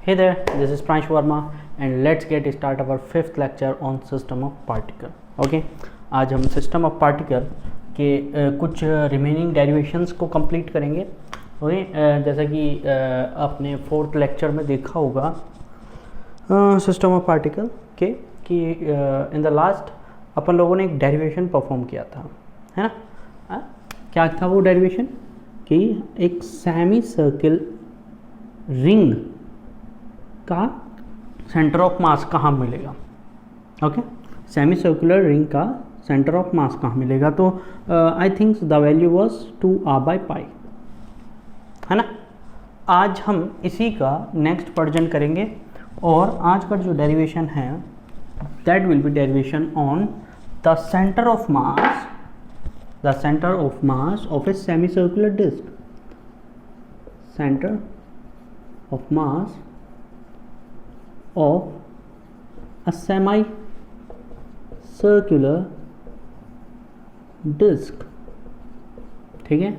Hey there, this is Pransh Verma and let's get start our fifth lecture on system of particle. Okay, आज हम system of particle के कुछ remaining derivations को complete करेंगे. Okay, जैसा कि आपने फोर्थ लेक्चर में देखा होगा सिस्टम ऑफ पार्टिकल के कि इन द लास्ट अपन लोगों ने एक डेरिवेशन परफॉर्म किया था, है ना. क्या था वो डेरिवेशन कि एक सेमी सर्किल रिंग का सेंटर ऑफ मास कहाँ मिलेगा. ओके, सेमी सर्कुलर रिंग का सेंटर ऑफ मास कहाँ मिलेगा. तो I think the value was 2r/π, है ना. आज हम इसी का नेक्स्ट वर्जन करेंगे और आज का जो डेरिवेशन है that will be derivation on the centre of mass of a semi circular disc. Centre of mass of a semi-circular disk. ठीक है.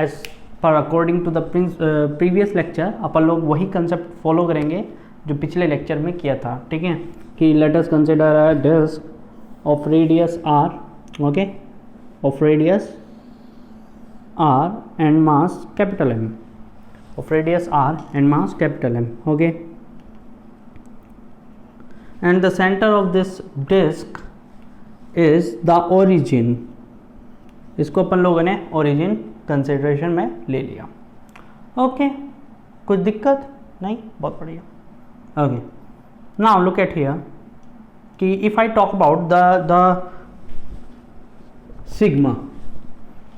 As per according to the previous lecture अपन लोग वही कंसेप्ट फॉलो करेंगे जो पिछले lecture में किया था. ठीक है कि let us consider a disk of radius r, okay, of radius r and mass capital M. Of radius r and mass capital M. Okay, and the center of this disk is the origin. इसको अपन लोगों ने origin consideration में ले लिया. Okay, कुछ दिक्कत नहीं, बहुत बढ़िया. Okay, now look at here कि if I talk about the sigma,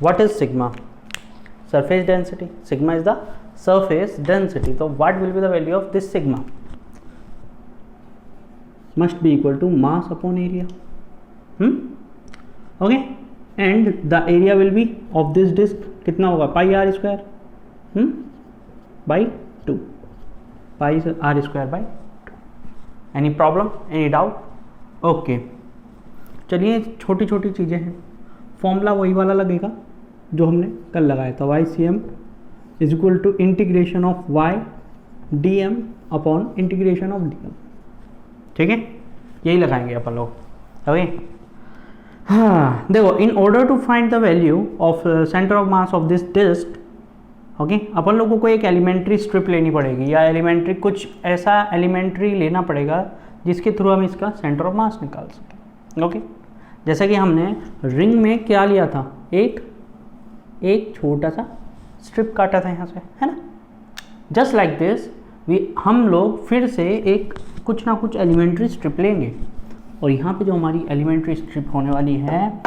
what is sigma? Surface density. Sigma is the surface density. So what will be the value of this sigma? Must be equal to mass upon area. Okay, and the area will be of this disk कितना होगा, pi r square by 2, pi r square by 2. Any problem, any doubt? Okay, चलिए छोटी छोटी चीज़ें हैं. Formula वही वाला लगेगा जो हमने कल लगाया था. YCM is equal to integration of Y D M upon integration of D M. ठीक है, यही लगाएंगे अपन लोग. ओके, हाँ देखो, in order to find the value of centre of mass of this disc, okay, अपन लोगों को एक एलिमेंट्री स्ट्रिप लेनी पड़ेगी या एलिमेंट्री कुछ ऐसा एलिमेंट्री लेना पड़ेगा जिसके थ्रू हम इसका सेंटर ऑफ मास निकाल सकें. ओके, जैसा कि हमने रिंग में क्या लिया था, एक छोटा सा स्ट्रिप काटा था यहाँ से, है ना. जस्ट लाइक दिस हम लोग फिर से एक कुछ ना कुछ एलिमेंट्री स्ट्रिप लेंगे और यहाँ पे जो हमारी एलिमेंट्री स्ट्रिप होने वाली है,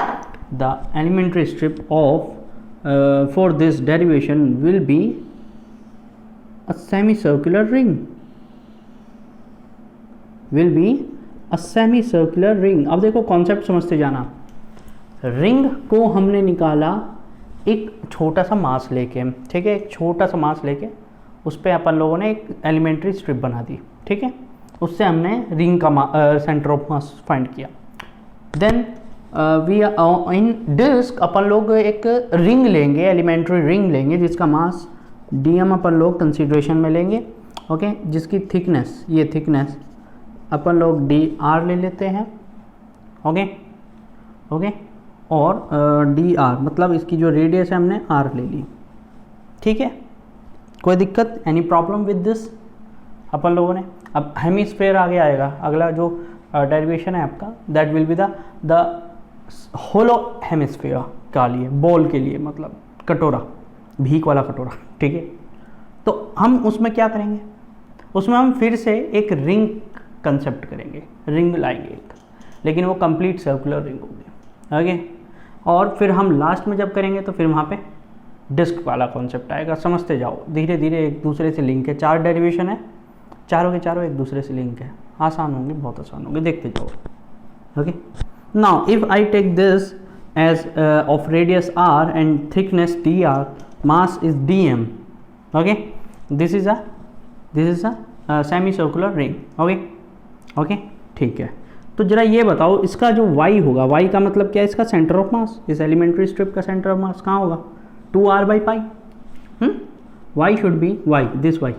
the elementary strip of for this derivation will be a semi circular ring. अब देखो कॉन्सेप्ट समझते जाना. रिंग को हमने निकाला एक छोटा सा मास लेके, ठीक है, एक छोटा सा मास लेके उस पर अपन लोगों ने एक एलिमेंट्री स्ट्रिप बना दी. ठीक है, उससे हमने रिंग का सेंटर ऑफ मास फाइंड किया. देन वी इन डिस्क अपन लोग एक रिंग लेंगे, एलिमेंट्री रिंग लेंगे जिसका मास डीएम अपन लोग कंसीडरेशन में लेंगे. ओके, जिसकी थिकनेस, ये थिकनेस अपन लोग dr ले लेते हैं. ओके, और dr मतलब इसकी जो रेडियस है हमने r ले ली. ठीक है, कोई दिक्कत, एनी प्रॉब्लम विद दिस अपन लोगों ने. अब हेमिस्फेयर आगे आएगा. अगला जो डेरिवेशन है आपका that will be the hollow hemisphere का लिए, बॉल के लिए, मतलब कटोरा, भीख वाला कटोरा. ठीक है, तो हम उसमें क्या करेंगे, उसमें हम फिर से एक रिंग कंसेप्ट करेंगे, रिंग लाएंगे एक, लेकिन वो कंप्लीट सर्कुलर रिंग होगी. ओके, और फिर हम लास्ट में जब करेंगे तो फिर वहाँ पे डिस्क वाला कॉन्सेप्ट आएगा. समझते जाओ, धीरे धीरे एक दूसरे से लिंक है. 4 डेरिवेशन है, चारों के चारों एक दूसरे से लिंक है. आसान होंगे, बहुत आसान होंगे, देखते जाओ. Okay, now if I take this as of radius r and thickness dr, mass is dm. Okay, this is a semi circular ring. Okay, ठीक है. तो जरा ये बताओ, इसका जो y होगा, y का मतलब क्या है, इसका सेंटर ऑफ मास, इस एलिमेंट्री स्ट्रिप का सेंटर ऑफ मास कहाँ होगा, 2r/π. y should be y, this y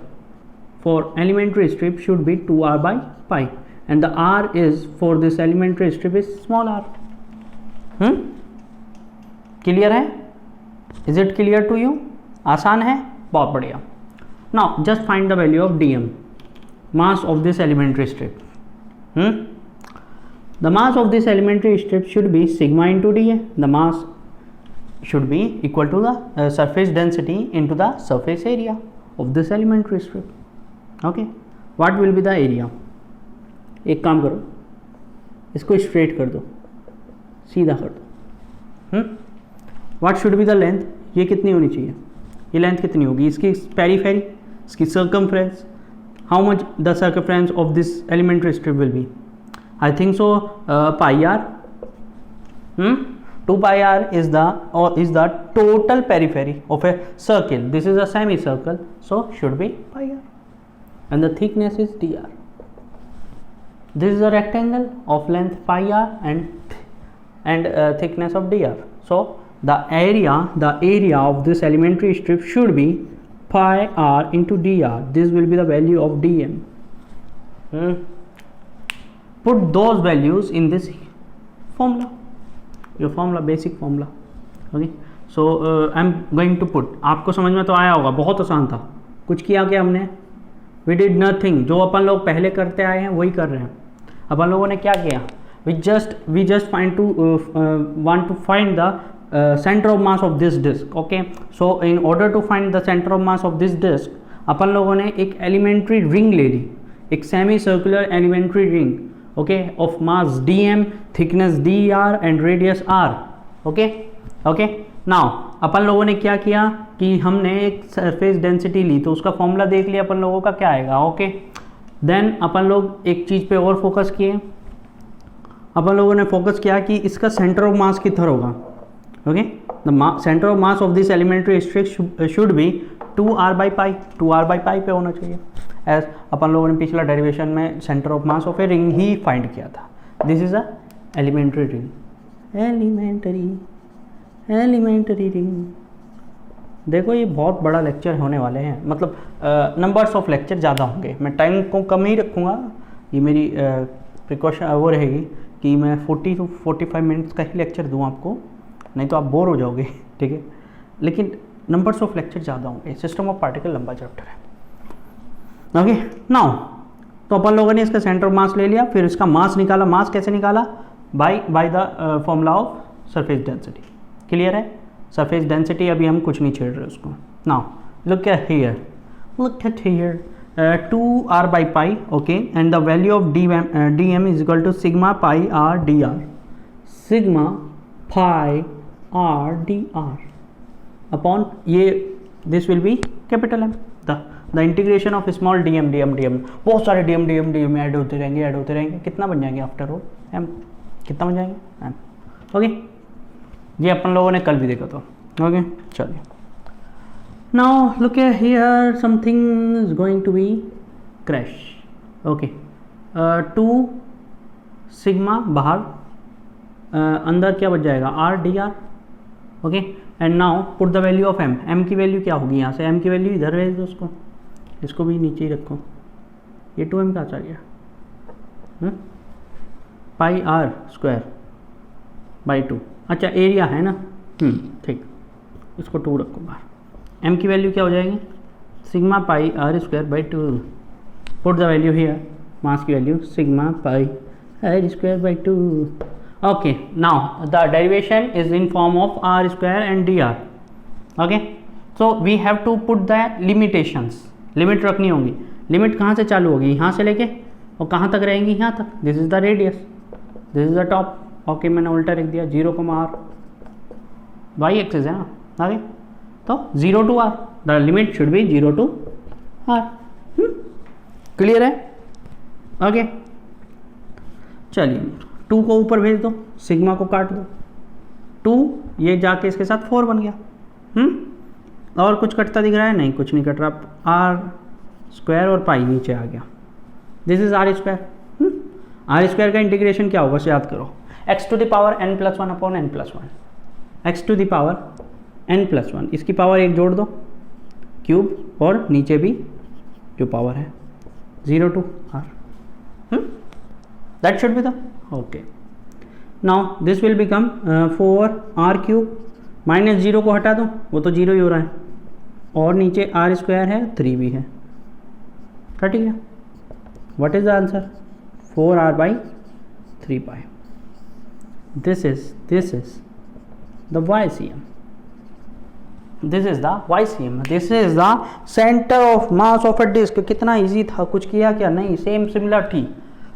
for elementary strip should be 2r by pi, and the r is for this elementary strip is small r. Clear है? Is it clear to you? आसान है, बहुत बढ़िया. Now just find the value of dm, mass of this elementary strip. The mass of this elementary strip should be sigma into dA. The mass should be equal to the surface density into the surface area of this elementary strip. Okay, what will be the area? एक काम करो, इसको straight कर दो, सीधा कर दो. What should be the length? ये कितनी होनी चाहिए? ये लेंथ कितनी होगी? इसकी पेरीफेरी, इसकी circumference. How much the circumference of this elementary strip will be? I think so pi r. 2 pi r is the total periphery of a circle. This is a semicircle, so should be pi r, and the thickness is dr. This is a rectangle of length pi r and thickness of dr. So the area of this elementary strip should be pi r into dr. This will be the value of dm. Put those values in this formula, your formula, basic formula. Okay, so I'm going to put. आपको समझ में तो आया होगा, बहुत आसान था. कुछ किया क्या हमने? We did nothing. जो अपन लोग पहले करते आए हैं वही कर रहे हैं. अपन लोगों ने क्या किया? We just want to find the center of mass of this disk. Okay, so in order to find the center of mass of this disk, अपन लोगों ने एक elementary ring ले ली, एक semi circular elementary ring. Okay, of mass dm, thickness dr and radius r. Okay, now अपन लोगों ने क्या किया कि हमने एक सरफेस डेंसिटी ली, तो उसका फॉर्मूला देख लिया अपन लोगों का क्या आएगा. ओके, देन अपन लोग एक चीज़ पे और फोकस किए. अपन लोगों ने फोकस किया कि इसका सेंटर ऑफ मास किधर होगा. Okay, the centre of mass of this elementary strip should be 2r by pi. 2r by pi पे होना चाहिए. एज अपन लोगों ने पिछला डेरिवेशन में centre of mass of a ring ही फाइंड किया था. This is a elementary ring. Elementary ring. देखो ये बहुत बड़ा लेक्चर होने वाले हैं, मतलब नंबर्स ऑफ लेक्चर ज़्यादा होंगे. मैं टाइम को कम ही रखूँगा. ये मेरी प्रिकॉशन वो रहेगी कि मैं 40 to 45 मिनट्स का ही लेक्चर दूँ आपको, नहीं तो आप बोर हो जाओगे. ठीक है, लेकिन नंबर्स ऑफ लेक्चर ज़्यादा होंगे. सिस्टम ऑफ पार्टिकल लंबा चैप्टर है. ओके, नाउ तो अपन लोगों ने इसका सेंटर ऑफ मास ले लिया, फिर इसका मास निकाला. मास कैसे निकाला? By the formula of surface density. Clear है? सरफेस डेंसिटी अभी हम कुछ नहीं छेड़ रहे उसको. Now look at here 2r by pi. okay, and the value of dm is equal to sigma pi r dr. Sigma pi r dr upon ये this will be capital M. The integration of small dm. बहुत सारे dm add होते रहेंगे. कितना बन जाएंगे after all? m. कितना बन जाएंगे? m. ओके, ये अपन लोगों ने कल भी देखा था. ओके, चलिए. Now look at here, something is going to be crash. Okay, 2 sigma बाहर, अंदर क्या बच जाएगा? r dr. Okay, and now put the value of m. m की वैल्यू क्या होगी? यहाँ से m की वैल्यू इधर भेज दो, इसको भी नीचे ही रखो. ये 2m का आ गया, पाई r स्क्वायर बाई 2. अच्छा, एरिया है ना, ठीक, इसको 2 रखो बाहर. m की वैल्यू क्या हो जाएगी? Sigma pi r square by 2. Put the value here. Mass की value sigma pi r square by 2. Okay, now the derivation is in form of r square and dr. Okay, so we have to put the limitations. Limit रखनी होगी. Limit कहाँ से चालू होगी? यहाँ से लेके और कहाँ तक रहेंगी? यहाँ तक. This is the radius, this is the top. Okay, मैंने उल्टा लिख दिया. 0, r वाई एक्सिस है ना. आगे तो 0 to r. The limit should be 0 to r. Clear है? ओके, चलिए 2 को ऊपर भेज दो, सिग्मा को काट दो. 2 ये जाके इसके साथ 4 बन गया. और कुछ कटता दिख रहा है? नहीं, कुछ नहीं कट रहा. r स्क्वायर और पाई नीचे आ गया. This is r square. r square का इंटीग्रेशन क्या होगा? याद करो, x to the power n+1 upon n+1. x to the power n+1, इसकी पावर 1 जोड़ दो. क्यूब और नीचे भी जो पावर है 0 to r. That should be the okay. Now this will become 4r cube minus 0 को हटा दो, वो तो 0 ही हो रहा है, और नीचे r स्क्वायर है 3 भी है, ठीक है. What is the answer? 4r by 3 pi. This is the YCM. This is the YCM. This is the center of mass of a disk. कितना इजी था, कुछ किया क्या? नहीं. सेम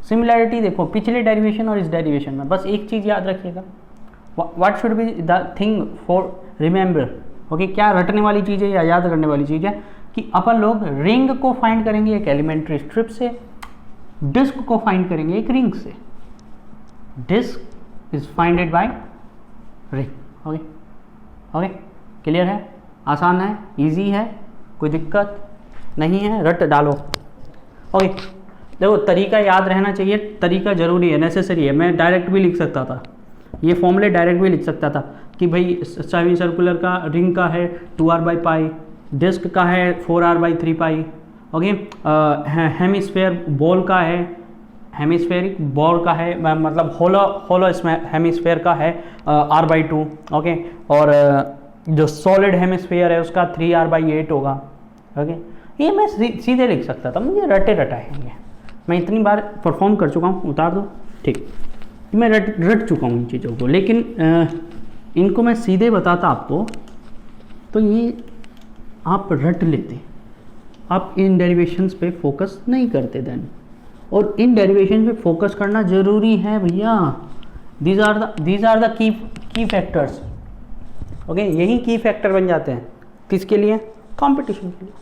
सिमिलरिटी देखो पिछले डेरिवेशन और इस डेरिवेशन में. बस एक चीज़ याद रखिएगा, what should be the thing for remember. Okay, क्या रटने वाली चीज़ है या याद करने वाली चीज़ है कि अपन लोग रिंग को फाइंड करेंगे एक एलिमेंट्री स्ट्रिप से, डिस्क को फाइंड करेंगे एक रिंग से. Disc is finded by ring. Okay okay, clear है? आसान है, इजी है, कोई दिक्कत नहीं है, रट डालो. ओके, देखो तरीका याद रहना चाहिए, तरीका जरूरी है, नेसेसरी है. मैं डायरेक्ट भी लिख सकता था, ये फॉर्मूले डायरेक्ट भी लिख सकता था कि भाई सेमी सर्कुलर का रिंग का है 2r बाई पाई, डिस्क का है 4r by 3 pi. Okay, hemisphere ball का है, हेमिस्फेरिक बॉल का है, मतलब होलो इसमें हेमिस्फेयर का है r बाई 2. ओके, और जो सॉलिड हेमिस्फेयर है उसका 3r बाई 8 होगा. ओके, ये मैं सीधे लिख सकता था, मुझे रटे रटाएंगे. मैं इतनी बार परफॉर्म कर चुका हूँ, उतार दो, ठीक, मैं रट चुका हूँ इन चीज़ों को. लेकिन इनको मैं सीधे बताता आपको तो ये आप रट लेते, आप इन डेरिवेशंस पे फोकस नहीं करते देन. और इन डेरिवेशन पे फोकस करना ज़रूरी है भैया. These are the key factors. Okay, यही की फैक्टर बन जाते हैं. किसके लिए? कंपटीशन के लिए.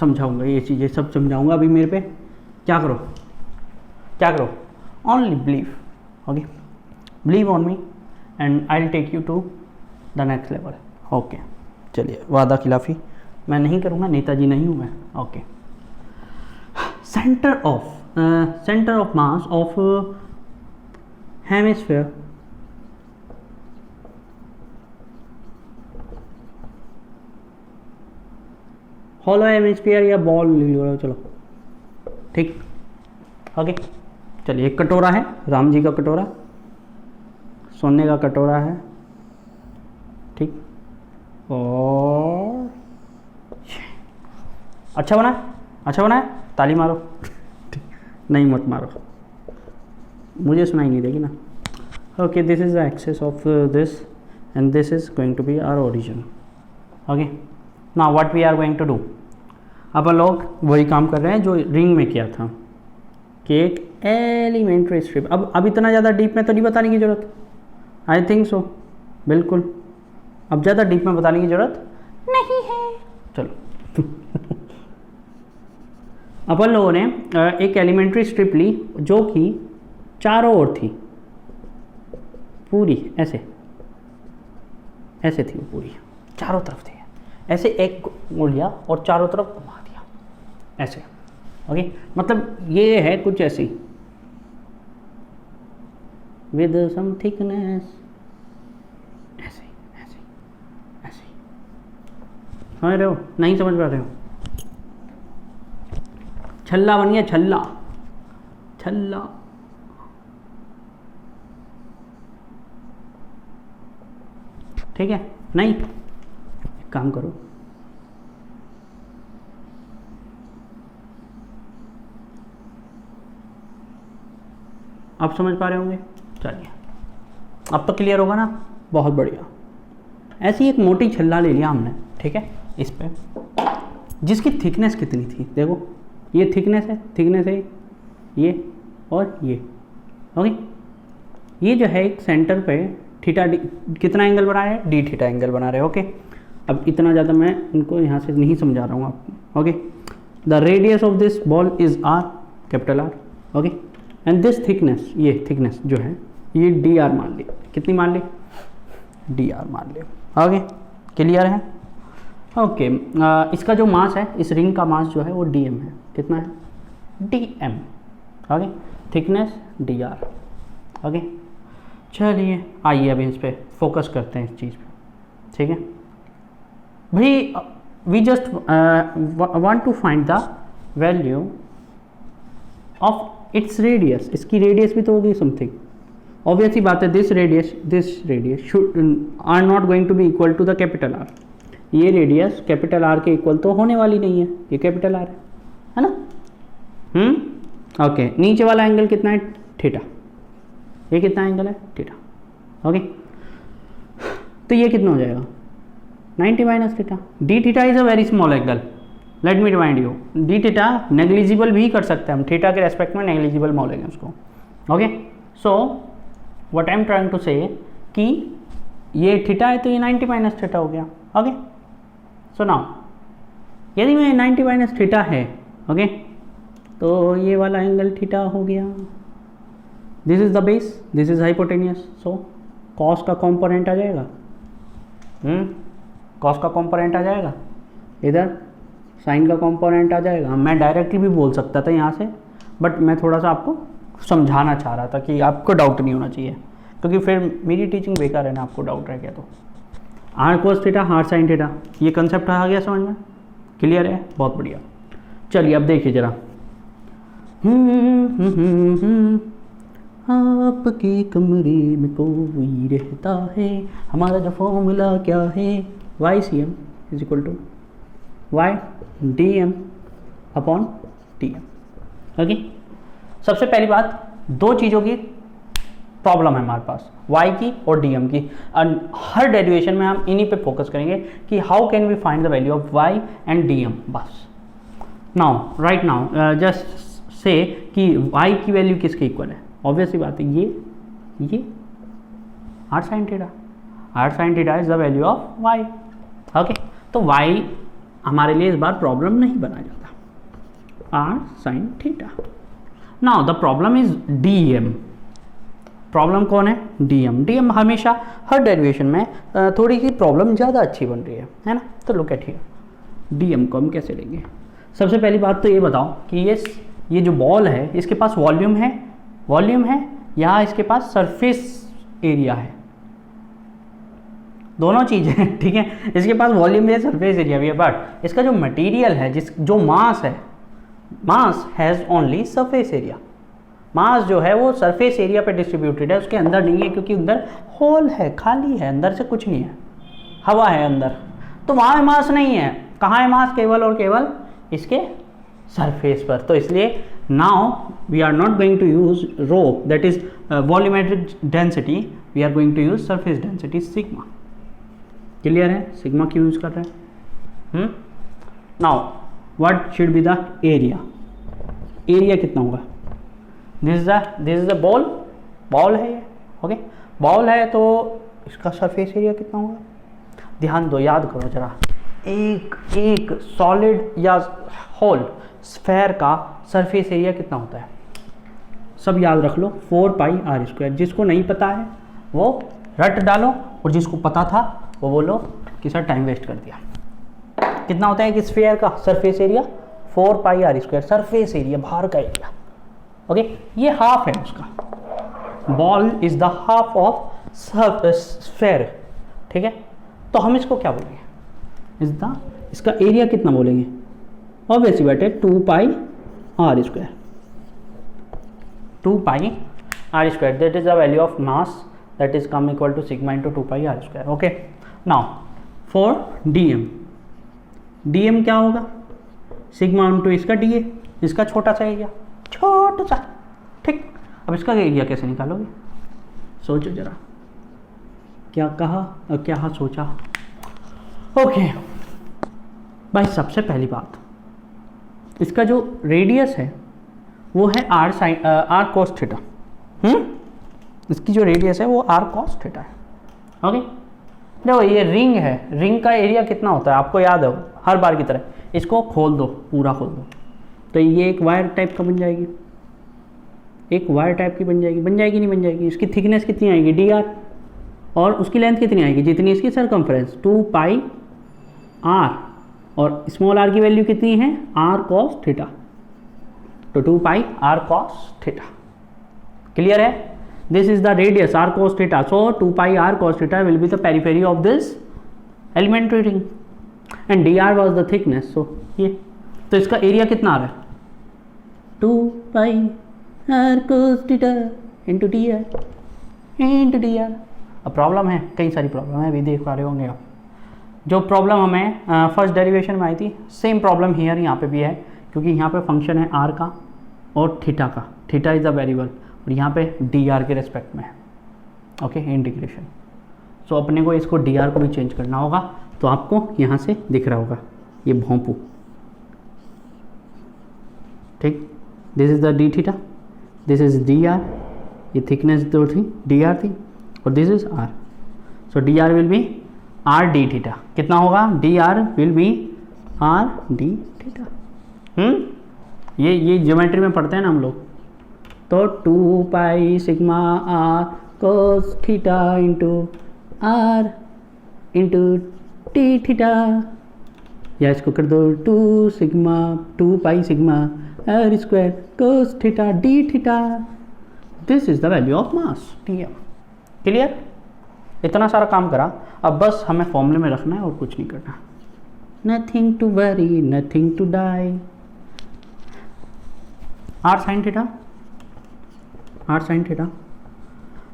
समझाऊंगा ये चीज़ें, सब समझाऊंगा. अभी मेरे पे क्या करो, only believe. Okay, believe on me and I will take you to the next level. Okay, चलिए, वादा खिलाफी मैं नहीं करूँगा, नेताजी नहीं हूँ मैं. Okay, centre of mass of hemisphere hollow hemisphere या बॉल ले लो, चलो ठीक. ओके, चलिए, एक कटोरा है, राम जी का कटोरा, सोने का कटोरा है, ठीक, और अच्छा बना है, ताली मारो. नहीं मत मारो, मुझे सुनाई नहीं देगी ना. Okay, this is the axis of this and this is going to be our origin. Okay, now what we are going to do. अब लोग वही काम कर रहे हैं जो रिंग में किया था कि एक एलिमेंट्री स्ट्रिप. अब इतना ज़्यादा डीप में तो नहीं बताने की ज़रूरत, आई थिंक सो, बिल्कुल. अब ज़्यादा डीप में बताने की ज़रूरत नहीं है. चलो अपन लोगों ने एक एलिमेंट्री स्ट्रिप ली जो कि चारों ओर थी, पूरी ऐसे थी, वो पूरी चारों तरफ थी. ऐसे एक को लिया और चारों तरफ घुमा दिया ऐसे. ओके, मतलब ये है कुछ ऐसी विद सम थिकनेस, ऐसे. समझ रहे हो? नहीं समझ पा रहे हो? छल्ला बन गया, छल्ला. ठीक है? नहीं, एक काम करो, आप समझ पा रहे होंगे. चलिए, अब तो क्लियर होगा ना. बहुत बढ़िया. ऐसी एक मोटी छल्ला ले लिया हमने, ठीक है, इस पे, जिसकी थिकनेस कितनी थी, देखो ये थिकनेस है ये और ये. ओके, ये जो है एक सेंटर पे थीटा डी कितना एंगल बना रहे हैं, डी थीटा एंगल बना रहे हैं. ओके, अब इतना ज़्यादा मैं इनको यहाँ से नहीं समझा रहा हूँ आपको. Okay, the radius of this ball is R, capital R. Okay, and this thickness, ये थिकनेस जो है ये डी आर मान ली. कितनी मान ली? डी आर मान ली. ओके, क्लियर है? ओके, इसका जो मास है, इस रिंग का मास जो है वो डी एम है. कितना है? D M. Okay, thickness D R. Okay, चलिए आइए अब इस पर फोकस करते हैं, इस चीज़ पे. ठीक है, भाई we just want to find the value of its radius, इसकी रेडियस भी तो होगी समथिंग, ऑब्वियसली बात है this radius should are not going to B equal to the capital R, ये रेडियस कैपिटल आर के इक्वल तो होने वाली नहीं है, ये कैपिटल आर है ना। ओके, नीचे वाला एंगल कितना है, थीटा, ये कितना एंगल है, थीटा। ओके, तो ये कितना हो जाएगा 90 minus theta. D theta is a very small angle, let me remind you, D theta negligible भी कर सकते हैं हम, थीटा के रेस्पेक्ट में नेग्लिजिबल बोलेंगे उसको। Okay, so what I am trying to say कि ये थीटा है तो ये 90 माइनस थीटा हो गया। ओके, सो नाउ यदि मैं 90 माइनस थीटा है, ओके, तो ये वाला एंगल थीटा हो गया, this is the base, this is hypotenuse, so cos का कंपोनेंट आ जाएगा, कॉस का कंपोनेंट आ जाएगा, इधर साइन का कंपोनेंट आ जाएगा। मैं डायरेक्टली भी बोल सकता था यहाँ से, बट मैं थोड़ा सा आपको समझाना चाह रहा था कि आपको डाउट नहीं होना चाहिए, क्योंकि फिर मेरी टीचिंग बेकार है ना, आपको डाउट रह गया तो। R cos theta, R sine theta, ये कंसेप्ट आ गया समझ में, क्लियर है, बहुत बढ़िया। चलिए अब देखिए जरा, आपके कमरे में कोई रहता है, हमारा जो फॉर्मूला क्या है, Y C M is equal to Y D M upon T M. Okay, सबसे पहली बात, दो चीज़ों की प्रॉब्लम है हमारे पास, y की और dm की, और हर डेरिवेशन में हम इन्हीं पे फोकस करेंगे कि how can we find the value of y and dm। बस now right now just say कि y की वैल्यू किसके इक्वल है, ऑब्वियसली बात है ये r sin theta is the value of y। Okay, तो y हमारे लिए इस बार प्रॉब्लम नहीं बना जाता, r sin theta. Now the problem is dm, problem कौन है, dm हमेशा हर डेरिवेशन में थोड़ी सी प्रॉब्लम ज़्यादा अच्छी बन रही है ना। तो लुक एट हियर, dm को हम कैसे लेंगे। सबसे पहली बात तो ये बताओ कि ये जो बॉल है इसके पास वॉल्यूम है या इसके पास सरफेस एरिया है, दोनों चीज़ें हैं, ठीक है। इसके पास वॉल्यूम भी है, सरफेस एरिया भी है, बट इसका जो मटेरियल है, जो मास है, मास हैज़ ओनली सरफेस एरिया, मास जो है वो सरफेस एरिया पे डिस्ट्रीब्यूटेड है, उसके अंदर नहीं है, क्योंकि अंदर होल है, खाली है, अंदर से कुछ नहीं है, हवा है अंदर, तो वहाँ मास नहीं है। कहाँ है मास, केवल और केवल इसके सरफेस पर। तो इसलिए now we are not going to use rho, that is volumetric density, we are going to use surface density sigma. Clear है, सिग्मा क्यों यूज कर रहे हैं। Now what should be the area, area कितना होगा, दिस इज द बॉल है ये, okay, ball है तो इसका सरफेस एरिया कितना होगा, ध्यान दो, याद करो जरा, एक सॉलिड या होल स्फेयर का सरफेस एरिया कितना होता है, सब याद रख लो, 4πr²। जिसको नहीं पता है वो रट डालो, और जिसको पता था वो बोलो कि सर टाइम वेस्ट कर दिया। कितना होता है कि स्फेयर का surface area 4πr², surface area, बाहर का एरिया, ओके, ये हाफ है उसका, ball is the half of sphere, ठीक है। तो हम इसको क्या बोलेंगे, इसका एरिया कितना बोलेंगे, ऑब्वियसली बात है 2πr², 2πr², that is the value of mass, that is come equal to sigma into 2πr²। Okay, now for dm क्या होगा, सिग्मा इंटू इसका dA, इसका छोटा सा एरिया, छोटा सा, ठीक। अब इसका एरिया कैसे निकालोगे, सोचो जरा, क्या कहा और क्या सोचा। ओके भाई, सबसे पहली बात, इसका जो रेडियस है वो है r cos थीटा, इसकी जो रेडियस है वो r cos थीटा है, ओके। देखो ये रिंग है, रिंग का एरिया कितना होता है आपको याद है, हर बार की तरह इसको खोल दो, पूरा खोल दो, तो ये एक वायर टाइप का बन जाएगी, एक वायर टाइप की बन जाएगी नहीं बन जाएगी। इसकी थिकनेस कितनी आएगी dr, और उसकी लेंथ कितनी आएगी, जितनी इसकी सरकमफ्रेंस 2πr, और स्मॉल r की वैल्यू कितनी है r cos थीटा, तो 2πr cos थीटा। क्लियर है, this is the radius r cos theta, so 2πr cos theta will be the periphery of this elementary ring. And D R was the thickness. So ये तो इसका area कितना आ रहा है 2 pi R cos theta into D R. अब problem है, कई सारी प्रॉब्लम है, अभी देख पा रहे होंगे आप. जो प्रॉब्लम हमें फर्स्ट डेरिवेशन में आई थी, सेम प्रॉब्लम हियर यहाँ पे भी है, क्योंकि यहाँ पे फंक्शन है आर का और थीटा का. थीटा इज़ अ वेरिएबल और यहाँ पे डी आर के रेस्पेक्ट में है. Okay, integration. सो अपने को इसको डी आर को भी चेंज करना होगा. तो आपको यहाँ से दिख रहा होगा ये भोंपू. ठीक, this is the D theta, this is D R. ये थिकनेस जो थी डी आर थी और this is R. So D R will be R D theta. कितना होगा? D R will be R D theta. ये ज्योमेट्री में पढ़ते हैं ना हम लोग. तो 2 pi sigma R cos theta into R into T theta, या इसको कर दो 2 pi sigma R square cos theta D theta. This is the value of mass T M. Clear? इतना सारा काम करा, अब बस हमें फॉर्मूले में रखना है और कुछ नहीं करना. Nothing to worry, nothing to die. R sine theta, R sine theta.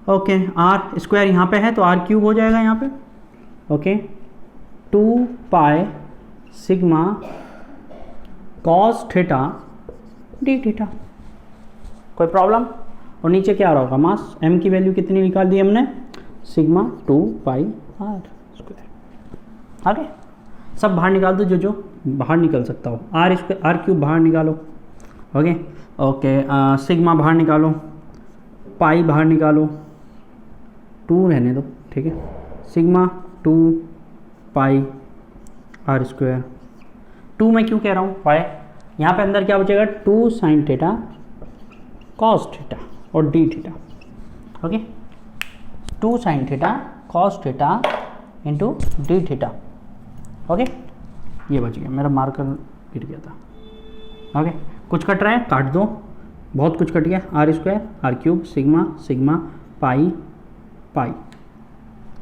Okay, R square यहाँ पे है तो आर क्यूब हो जाएगा यहाँ पे. Okay, 2 pi sigma cos theta D theta. कोई प्रॉब्लम? और नीचे क्या आ रहा होगा? मास. एम की वैल्यू कितनी निकाल दी हमने? Sigma 2 pi R square. आगे सब बाहर निकाल दो, जो बाहर निकल सकता हो. आर स्क्वायर आर क्यूब बाहर निकालो. ओके ओके, सिग्मा बाहर निकालो, पाई बाहर निकालो, 2 रहने दो. ठीक है, सिग्मा 2 पाई आर स्क्वायर. 2 मैं क्यों कह रहा हूँ? पाई. यहाँ पे अंदर क्या बचेगा? 2 साइन थीटा कॉस थीटा और D theta. Okay, 2 sine theta cos theta into D theta. Okay, ये बच गया, मेरा मार्कर गिर गया था. ओके, कुछ कट रहा है, काट दो. बहुत कुछ कट गया. R square R cube sigma sigma pi pi.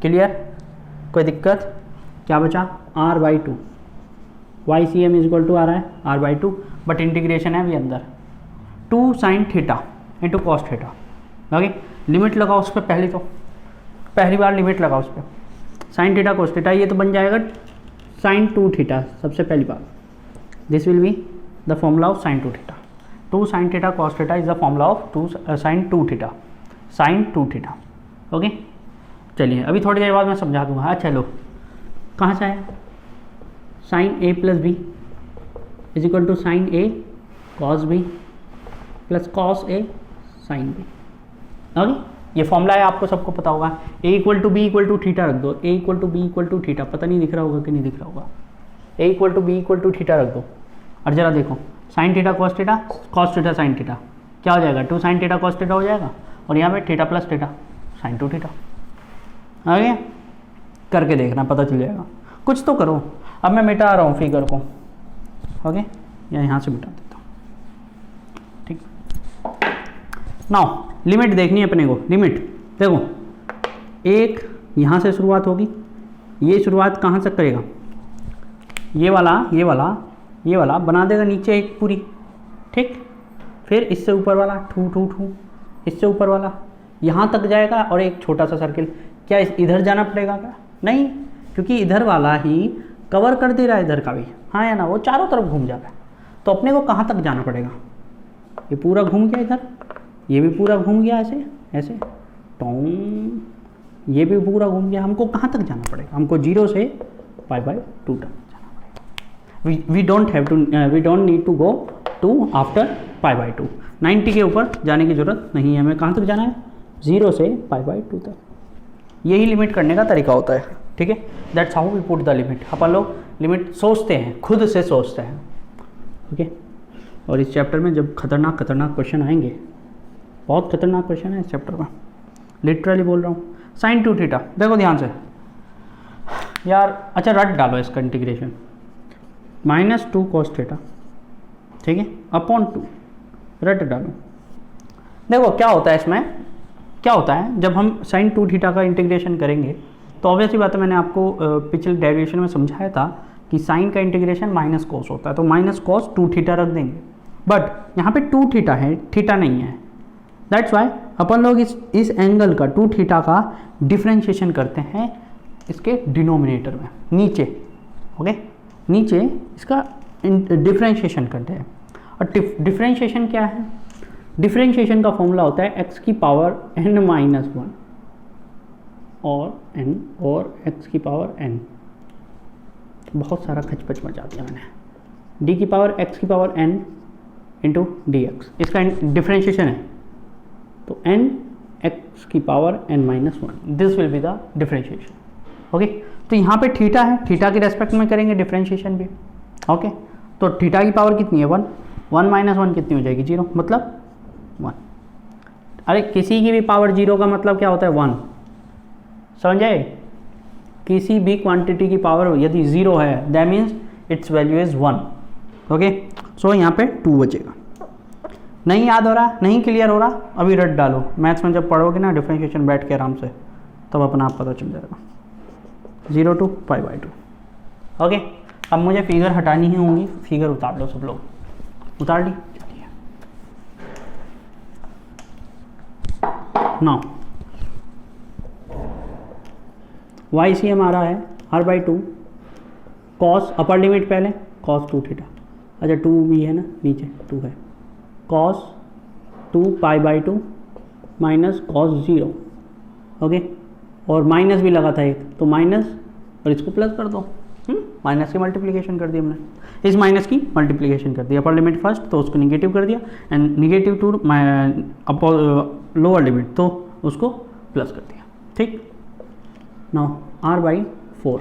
Clear? कोई दिक्कत? क्या बचा? R by 2. Y C M is equal to आ रहा है आर बाई 2, बट इंटीग्रेशन है अभी अंदर. 2 sine theta into cos theta. Okay, limit लगाओ उस पर. पहली बार लिमिट लगाओ उस पर. साइन थीटा कॉस थीटा, ये तो बन जाएगा साइन 2 थीटा सबसे पहली बार. This will be the formula of sine 2 theta. 2 sine theta cos theta is the formula of 2 sine 2 theta. Sine 2 theta. Okay, चलिए अभी थोड़ी देर बाद मैं समझा दूंगा. हाँ चलो, कहाँ से आया? Sine A plus B is equal to sine A cos B plus cos A sine B. Okay, ये फॉर्मूला है, आपको सबको पता होगा. A equal to B equal to theta रख दो. A equal to B equal to theta. पता नहीं दिख रहा होगा कि नहीं दिख रहा होगा. A equal to B equal to theta रख दो और जरा देखो, sine theta cos theta sine theta क्या हो जाएगा? 2 साइन थीटा कॉस थीटा हो जाएगा और यहाँ पे theta plus theta sine 2 theta. आगे करके देखना, पता चल जाएगा. कुछ तो करो. अब मैं मिटा रहा हूँ फिगर को. ओके, या यहाँ से मिटा देता हूँ. ठीक, नाउ लिमिट देखनी है अपने को. लिमिट देखो, एक यहाँ से शुरुआत होगी. ये शुरुआत कहाँ से करेगा? ये वाला बना देगा नीचे एक पूरी. ठीक, फिर इससे ऊपर वाला ठू इससे ऊपर वाला यहाँ तक जाएगा और एक छोटा सा सर्किल. क्या इधर जाना पड़ेगा क्या? नहीं, क्योंकि इधर वाला ही कवर कर दे रहा है इधर का भी. हाँ या ना? वो चारों तरफ घूम जाता है. तो अपने को कहाँ तक जाना पड़ेगा? ये पूरा घूम गया इधर, ये भी पूरा घूम गया ऐसे ऐसे टोंग, ये भी पूरा घूम गया. हमको कहाँ तक जाना पड़ेगा? हमको 0 से पाई बाई 2 तक जाना पड़ेगा. We don't need to go to after pi by 2. 90 के ऊपर जाने की जरूरत नहीं है. हमें कहाँ तक जाना है? 0 से पाई बाई 2 तक. यही लिमिट करने का तरीका होता है. ठीक है, that's how we put the limit. अपन लोग लिमिट सोचते हैं, खुद से सोचते हैं. ओके, और इस चैप्टर में जब खतरनाक क्वेश्चन आएंगे, बहुत खतरनाक क्वेश्चन है इस चैप्टर में, लिटरली बोल रहा हूँ. साइन 2 थीटा देखो ध्यान से यार. अच्छा, रट डालो इसका इंटीग्रेशन. -2 कॉस थीटा, ठीक है, अपॉन 2 रट डालो. देखो क्या होता है इसमें. क्या होता है जब हम साइन 2 थीटा का इंटीग्रेशन करेंगे तो ऑब्वियसली बात है, मैंने आपको पिछले डेरिवेशन में समझाया था कि साइन का इंटीग्रेशन माइनस कॉस होता है, तो माइनस कॉस 2 थीटा रख देंगे, बट यहाँ पे 2 थीटा है, थीटा नहीं है, दैट्स वाई अपन लोग इस एंगल का 2 थीटा का डिफ्रेंशिएशन करते हैं इसके डिनोमिनेटर में, नीचे, ओके, नीचे इसका डिफ्रेंशिएशन करते हैं। और डिफ्रेंशिएशन क्या है? डिफ्रेंशिएशन का फॉर्मूला होता है x की पावर n माइनस 1 और x की पावर n, बहुत सारा खचपच मचा दिया मैंने, d की पावर x की power n into D x, इसका डिफ्रेंशिएशन है, तो n x की power n minus 1, this will be the differentiation, okay. तो यहाँ पे थीटा है, थीटा के रेस्पेक्ट में करेंगे डिफ्रेंशिएशन भी, ओके। तो थीटा की पावर कितनी है? 1, 1 माइनस 1 कितनी हो जाएगी? 0, मतलब 1। अरे किसी की भी पावर 0 का मतलब क्या होता है? 1, समझे? किसी भी क्वांटिटी की पावर यदि 0 है that means its value is 1, okay. So यहाँ पे 2 बचेगा। नहीं याद हो रहा, नहीं क्लियर हो रहा, अभी रट डालो, मैथ्स में जब पढ़ोगे ना डिफ्रेंशिएशन बैठ के आराम से, तब अपना आप पता चल जाएगा। 0 to π/2, ओके। अब मुझे फिगर हटानी ही होंगी, फिगर उतार लो सब लोग, उतार ली, चलिए। नाउ YCM आ रहा है r/2 कॉस, अपर लिमिट पहले cos 2 थीटा, अच्छा 2 भी है ना, नीचे 2 है, cos 2 π/2 माइनस cos 0, ओके। और माइनस भी लगा था एक, तो माइनस और इसको प्लस कर दो, माइनस की मल्टीप्लिकेशन कर दी हमने, इस माइनस की मल्टीप्लिकेशन कर दी, अपर लिमिट फर्स्ट तो उसको निगेटिव कर दिया, and negative to lower limit तो उसको प्लस कर दिया, ठीक। Now r/4,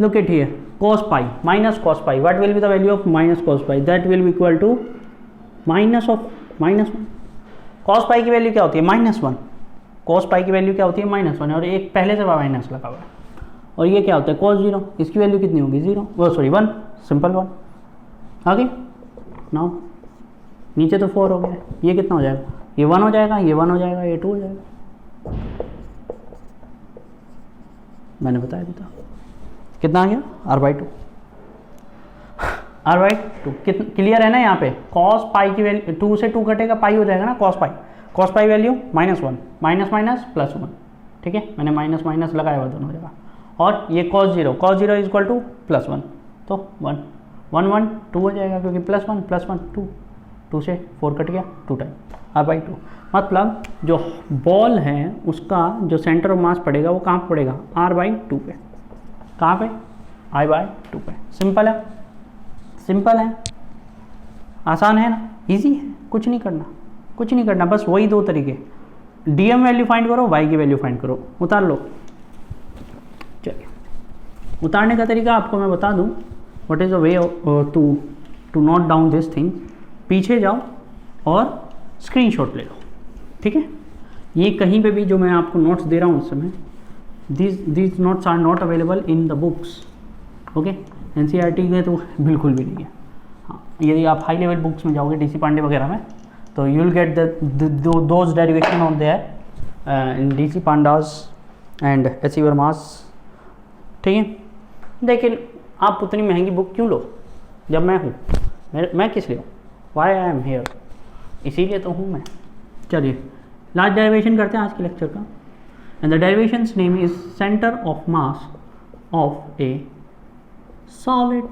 look at here, cos pi minus cos pi, what will be the value of minus cos pi? That will be equal to minus of -1। cos pi की value क्या होती है? -1। cos pi की value क्या होती है? -1, और एक पहले से माइनस लगा हुआ है, और ये क्या होता है? cos 0, इसकी वैल्यू कितनी होगी? 0, वो सॉरी 1, सिंपल 1, आगे। नाउ नीचे तो 4 हो गया, ये कितना हो जाएगा? ये 1 हो जाएगा, ये 1 हो जाएगा, ये 2 हो जाएगा, मैंने बताया भी था। कितना आ गया? r/2, r/2 कितना क्लियर है ना? यहाँ पे cos पाई की वैल्यू 2 से 2 कटेगा, पाई हो जाएगा ना, cos pi value -1, minus minus plus 1, ठीक है, मैंने माइनस माइनस लगाया हुआ दोनों जगह, और ये cos 0 इज इक्वल टू +1, तो 1 1 1 2 हो जाएगा, क्योंकि +1 2, 2 से 4 कट गया, 2 टाइम r/2। मतलब जो बॉल है उसका जो सेंटर ऑफ मास पड़ेगा वो कहाँ पड़ेगा? r/2 पे, कहाँ पे? I/2 पे। सिंपल है, सिंपल है, आसान है ना, इजी है, कुछ नहीं करना, बस वही 2 तरीके, dm वैल्यू फाइंड करो, y की वैल्यू फाइंड करो, उतार लो। चलिए, उतारने का तरीका आपको मैं बता दूं, what is a way to note down this thing. पीछे जाओ और स्क्रीनशॉट ले लो, ठीक है। ये कहीं पे भी जो मैं आपको नोट्स दे रहा हूँ उस समय, these notes are not available in the books, okay. NCERT में तो बिल्कुल भी नहीं है। हाँ, यदि आप हाई लेवल बुक्स में जाओगे DC पांडे वगैरह में, तो you will get those derivation on there in DC Pandeys and HC Vermas, ठीक है। लेकिन आप उतनी महंगी बुक क्यों लो जब मैं हूँ? मैं किस लिए हूँ? वाई आई एम हेयर, इसीलिए तो हूँ मैं। चलिए लास्ट डेरिवेशन करते हैं आज के लेक्चर का, and the derivation's name is center of mass of a solid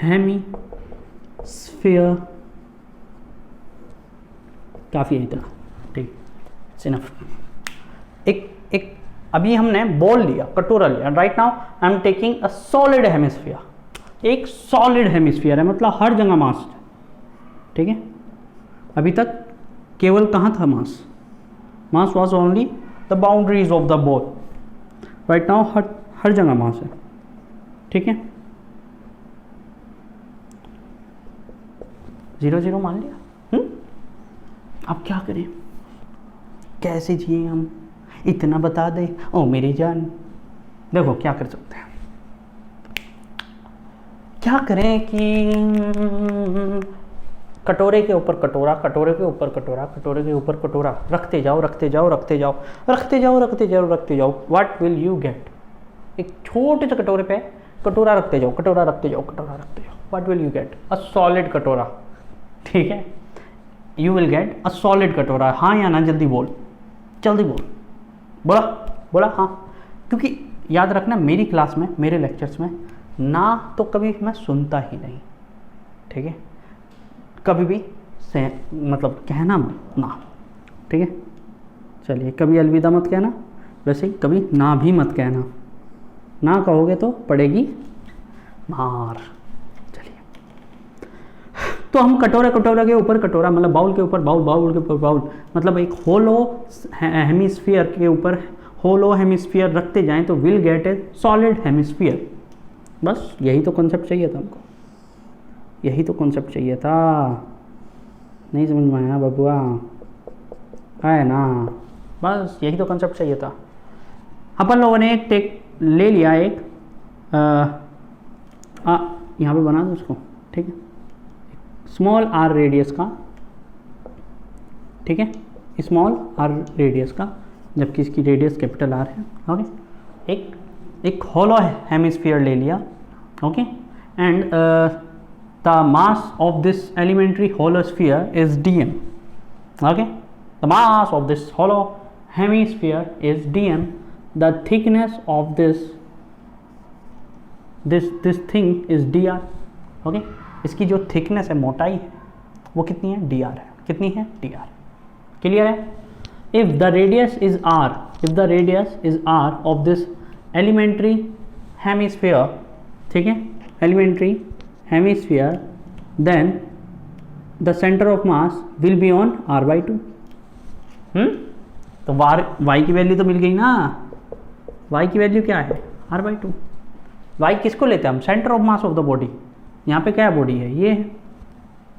hemisphere। काफ़ी है इतना, ठीक, इट्स इनफ। एक अभी हमने बॉल लिया, कटोरा लिया, right now I am taking a solid hemisphere. एक सॉलिड हेमिस्फीयर है, मतलब हर जगह मास है, ठीक है। अभी तक केवल कहाँ था mass? Mass was only the boundaries of the ball, right now हर जगह मास है, ठीक है। 0 0 मान लिया, अब क्या करें, कैसे जिए हम, इतना बता दे ओ मेरी जान। देखो क्या कर सकते हैं, क्या करें कि कटोरे के ऊपर कटोरा, कटोरे के ऊपर कटोरा, कटोरे के ऊपर कटोरा रखते जाओ, रखते जाओ, रखते जाओ, रखते जाओ, रखते जाओ, रखते जाओ, व्हाट विल यू गेट? एक छोटे से कटोरे पे कटोरा रखते जाओ, कटोरा रखते जाओ, कटोरा रखते जाओ, what will you get? A solid कटोरा, ठीक है, you will get a solid कटोरा। हाँ या ना, जल्दी बोल, जल्दी बोल, बोला बोला हाँ। क्योंकि याद रखना मेरी क्लास में, मेरे लेक्चर्स में ना तो कभी मैं सुनता ही नहीं, ठीक है, कभी भी से मतलब कहना मत ना, ठीक है। चलिए, कभी अलविदा मत कहना, वैसे ही कभी ना भी मत कहना, ना कहोगे तो पड़ेगी मार। चलिए, तो हम कटोरा, कटोरा के ऊपर कटोरा मतलब बाउल के ऊपर बाउल, बाउल के ऊपर बाउल, मतलब एक होलो हेमिस्फीयर के ऊपर होलो हेमिस्फीयर रखते जाएं तो will get A solid hemisphere. बस यही तो कॉन्सेप्ट चाहिए था हमको, यही तो कॉन्सेप्ट चाहिए था। नहीं समझ में आया बबुआ, है ना? बस यही तो कॉन्सेप्ट चाहिए था। अपन लोगों ने एक टेक ले लिया, एक यहाँ पे बना दो उसको, ठीक है, स्मॉल आर रेडियस का, ठीक है, स्मॉल आर रेडियस का, जबकि इसकी रेडियस कैपिटल आर है। ओके, एक होलो हेमिस्फीयर ले लिया, okay, and the mass of this elementary hollow sphere is dm, okay, the mass of this hollow hemisphere is dm, the thickness of this thing is dr, okay, इसकी जो thickness है, मोटाई है, वो कितनी है? dr है। कितनी है? dr। क्लियर है? If the radius is r, if the radius is r of this elementary hemisphere, ठीक है, elementary hemisphere, then the centre of mass will be on r/2। तो y की वैल्यू तो मिल गई ना, y की वैल्यू क्या है? r/2। y किसको लेते हैं हम? Centre of mass of the body. यहाँ पे क्या बॉडी है? ये है।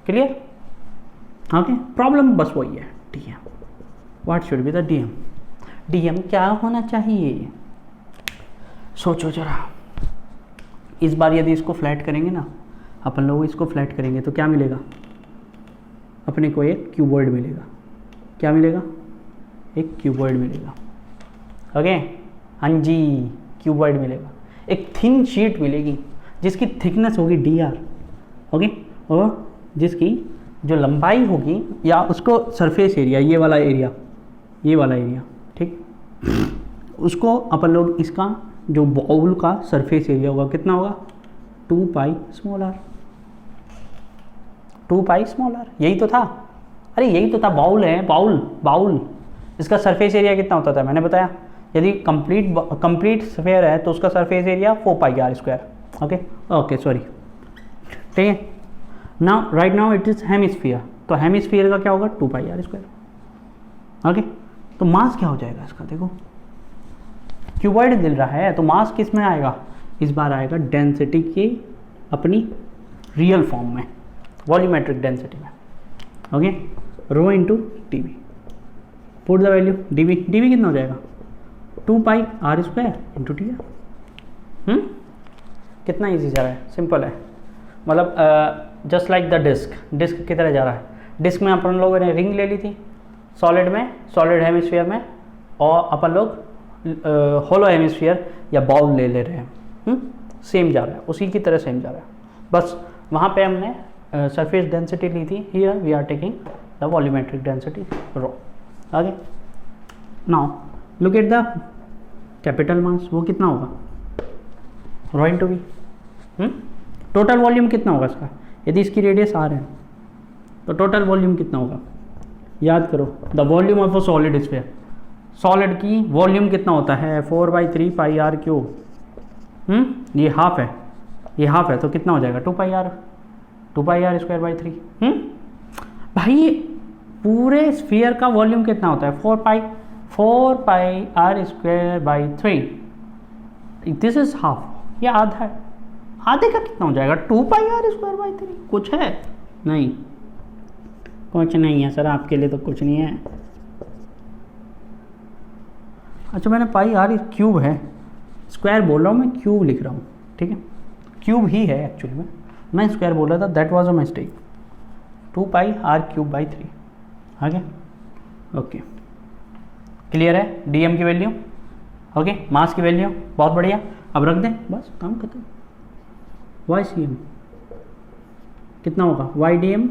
क्लियर? ओके, प्रॉब्लम बस वही है, dm। What should be the dm? dm क्या होना चाहिए? सोचो जरा। इस बार यदि इसको फ्लैट करेंगे ना, अपन लोग इसको फ्लैट करेंगे तो क्या मिलेगा? अपने को एक क्यूबॉइड मिलेगा। क्या मिलेगा? एक क्यूबॉइड मिलेगा। ओके, हाँ जी, क्यूबॉइड मिलेगा। एक थिन शीट मिलेगी जिसकी थिकनेस होगी dr, ओके, और जिसकी जो लंबाई होगी, या उसको सरफेस एरिया, ये वाला एरिया, ये वाला एरिया, ठीक, उसको अपन लोग इसका जो बाउल का सरफेस एरिया होगा कितना होगा? 2π स्मॉल r। 2π स्मॉल r, यही तो था। अरे यही तो था, बाउल है, बाउल बाउल। इसका सरफेस एरिया कितना होता था? मैंने बताया, यदि कंप्लीट स्फीयर है तो उसका surface area 4πr²। Okay okay, sorry, ठीक है। Now right now it is hemisphere, तो हेमिस्फीयर का क्या होगा? 2πr²। ओके, तो मास क्या हो जाएगा इसका? देखो, क्यूबॉइड मिल रहा है तो मास किस में आएगा? इस बार आएगा डेंसिटी की अपनी रियल फॉर्म में, वॉल्यूमेट्रिक डेंसिटी में। Okay, rho into dv, put the value dv। dv कितना हो जाएगा? 2πr² into dr। कितना इजी जा रहा है, सिंपल है। मतलब जस्ट लाइक द डिस्क की तरह जा रहा है। डिस्क में अपन लोगों ने रिंग ले ली थी, सॉलिड में, सॉलिड हेमिस्फीयर में, और अपन लोग होलो हेमिस्फीयर या बाउल ले रहे हैं। सेम जा रहा है, उसी की तरह सेम जा रहा है। बस वहाँ पे हमने सरफेस डेंसिटी ली थी, here we are taking the volumetric density rho. आगे, now look at the capital mass, वो कितना होगा? Rho into V. Total volume कितना होगा इसका? यदि इसकी रेडियस r है तो टोटल वॉल्यूम कितना होगा? याद करो, the volume of a solid sphere, solid की वॉल्यूम कितना होता है? 4/3πr³। ये हाफ है, ये हाफ है, तो कितना हो जाएगा? 2πr²/3। भाई पूरे स्फीयर का वॉल्यूम कितना होता है? 4πr²/3। दिस इज हाफ, ये आधा है। आधे का कितना हो जाएगा? 2πr²/3। कुछ है? नहीं, कुछ नहीं है सर, आपके लिए तो कुछ नहीं है। अच्छा, मैंने πr क्यूब है, स्क्वायर बोल रहा हूँ मैं, क्यूब लिख रहा हूँ, ठीक है, क्यूब ही है एक्चुअली में, मैं स्क्वायर बोल रहा था, that was a mistake. 2πr³/3। आगे, ओके, क्लियर है? dm की वैल्यू, ओके, मास की वैल्यू बहुत बढ़िया, अब रख दें, बस काम खत्म। वाई सी एम कितना होगा, Y D M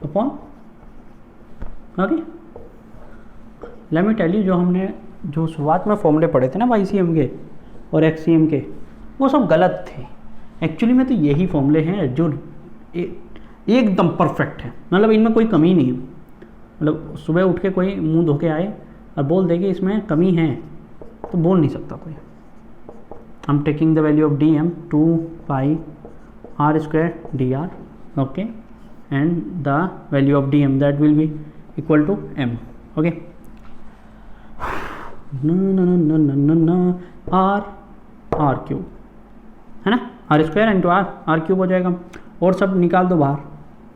upon, okay. Let me tell you, जो हमने जो शुरुआत में फॉर्मूले पढ़े थे ना वाई सी एम के और एक्स सी एम के, वो सब गलत थे। एक्चुअली में तो यही फॉर्मूले हैं जो एकदम परफेक्ट है, मतलब इनमें कोई कमी नहीं है। मतलब सुबह उठ के कोई मुंह धो के आए और बोल दे कि इसमें कमी है, तो बोल नहीं सकता कोई। I am taking the value of D M 2 pi R square D R, okay, and the value of D M that will be equal to M, okay. R cube है ना, R square into R cube हो जाएगा, और सब निकाल दो बाहर,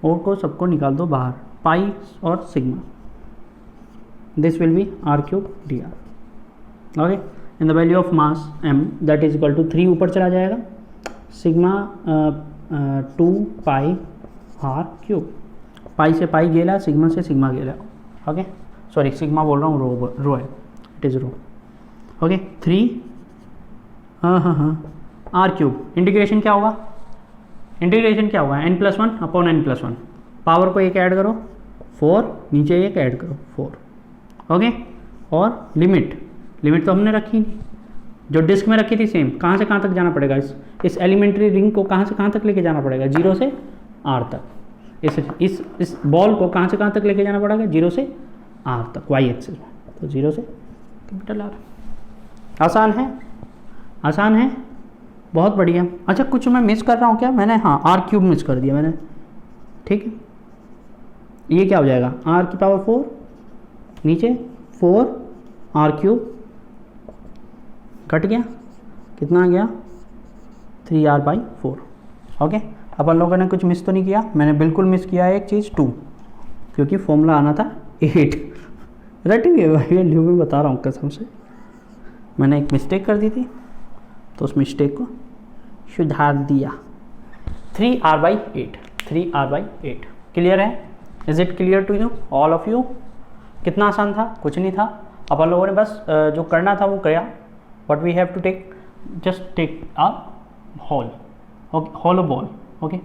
और को सबको निकाल दो बाहर, पाई और sigma, this will be R cube D R, okay. In the value of mass M that is equal to 3 ऊपर चला जाएगा, sigma 2 pi R cube, pi से पाई गेला, सिग्मा से सिग्मा गेला, ओके। सॉरी सिग्मा बोल रहा हूँ, रो है, it is rho, okay. 3 r cube, integration क्या होगा, इंटीग्रेशन क्या होगा, n+1 अपॉन n+1, पावर को एक ऐड करो 4, नीचे एक ऐड करो 4, ओके। और लिमिट तो हमने रखी नहीं, जो डिस्क में रखी थी सेम, कहाँ से कहाँ तक जाना पड़ेगा, इस एलिमेंट्री रिंग को कहाँ से कहाँ तक लेके जाना पड़ेगा, 0 से r तक। इस बॉल को कहाँ से कहाँ तक लेके जाना पड़ेगा, 0 से r तक, y एक्सिस में, तो 0 से कैपिटल R। आसान है, बहुत बढ़िया। अच्छा, कुछ मैं मिस कर रहा हूँ क्या मैंने, हाँ आर क्यूब मिस कर दिया मैंने, ठीक है। ये क्या हो जाएगा, r की पावर 4, नीचे 4 आर क्यूब, कट गया, कितना आ गया, 3r/4, ओके। अपन लोगों ने कुछ मिस तो नहीं किया, मैंने बिल्कुल मिस किया है एक चीज़ 2, क्योंकि फॉर्मूला आना था 8, रटी हुई भाई वैल्यू में बता रहा हूँ कसम से, मैंने एक मिस्टेक कर दी थी, तो उस मिस्टेक को सुधार दिया। 3r/8 क्लियर है, is it clear to you all of you? कितना आसान था, कुछ नहीं था। अपन लोगों ने बस जो करना था वो किया। What we have to take, just take a hole, okay, hollow ball, okay,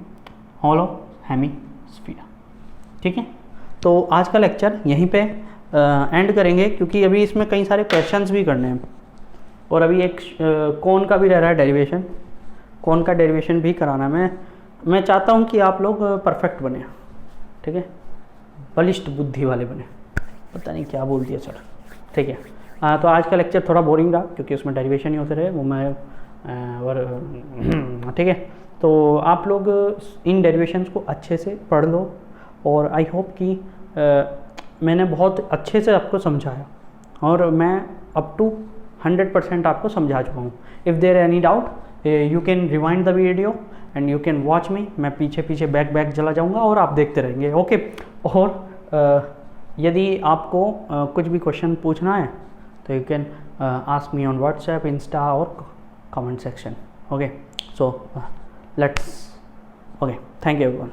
hollow hemisphere, ठीक है। तो आज का लेक्चर यहीं पे एंड करेंगे, क्योंकि अभी इसमें कई सारे क्वेश्चंस भी करने हैं, और अभी एक कोन का भी रह रहा है डेरिवेशन, कोन का डेरिवेशन भी कराना है। मैं चाहता हूँ कि आप लोग परफेक्ट बने, ठीक है, बलिष्ठ बुद्धि वाले बने, पता नहीं क्या बोल दिया सर, ठीक है। तो आज का लेक्चर थोड़ा बोरिंग रहा, क्योंकि उसमें डेरिवेशन ही होते रहे, वो मैं और ठीक है। तो आप लोग इन डेरिवेशंस को अच्छे से पढ़ लो, और आई होप कि मैंने बहुत अच्छे से आपको समझाया, और मैं अप टू 100% आपको समझा चुका हूँ। If there any doubt you can rewind the video and you can watch me, मैं पीछे बैक चला जाऊँगा और आप देखते रहेंगे, ओके। और यदि आपको कुछ भी क्वेश्चन पूछना है तो you can ask me on WhatsApp, Insta और comment section, okay. So let's, okay, thank you everyone.